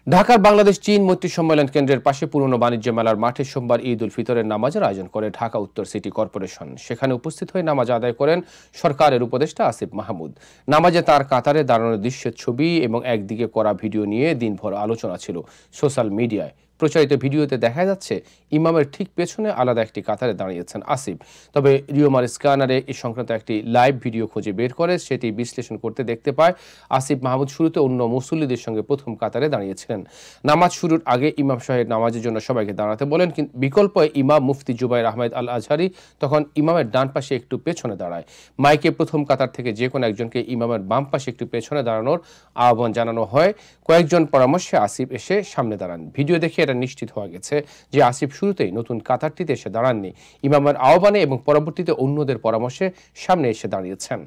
ঢাকার বাংলাদেশ চীন মৈত্রী সম্মেলন কেন্দ্রের পাশে পুরনো বাণিজ্য মেলার মাঠে সোমবার ঈদ উল ফিতরের নামাজের আয়োজন করে ঢাকা উত্তর সিটি কর্পোরেশন। সেখানে উপস্থিত হয়ে নামাজ আদায় করেন সরকারের উপদেষ্টা আসিফ মাহমুদ। নামাজে তার কাতারে দাঁড়ানোর দৃশ্যের ছবি এবং একদিকে করা ভিডিও নিয়ে দিনভর আলোচনা ছিল সোশ্যাল মিডিয়ায়। প্রচারিত ভিডিওতে দেখা যাচ্ছে ইমামের ঠিক পেছনে আলাদা একটি কাতারে দাঁড়িয়েছেন আসিফ। তবে রিওমার স্ক্যানারে এই সংক্রান্ত একটি লাইভ ভিডিও খুঁজে বের করে সেটি বিশ্লেষণ করতে দেখতে পায় আসিফ মাহমুদ শুরুতে অন্য মুসল্লিদের সঙ্গে প্রথম কাতারে দাঁড়িয়েছিলেন। নামাজ শুরুর আগে ইমাম সাহেব নামাজের জন্য সবাইকে দাঁড়াতে বলেন, কিন্তু বিকল্পে ইমাম মুফতি জুবাইর আহমেদ আল আজহারি তখন ইমামের ডান পাশে একটু পেছনে দাঁড়ায়। মাইকে প্রথম কাতার থেকে যে কোনো একজনকে ইমামের বাম পাশে একটু পেছনে দাঁড়ানোর আহ্বান জানানো হয়। কয়েকজন পরামর্শে আসিফ এসে সামনে দাঁড়ান। ভিডিও দেখে এটা নিশ্চিত হওয়া গেছে যে আসিফ শুরুতেই নতুন কাতারটিতে এসে দাঁড়াননি, ইমামের আহ্বানে এবং পরবর্তীতে অন্যদের পরামর্শে সামনে এসে দাঁড়িয়েছেন।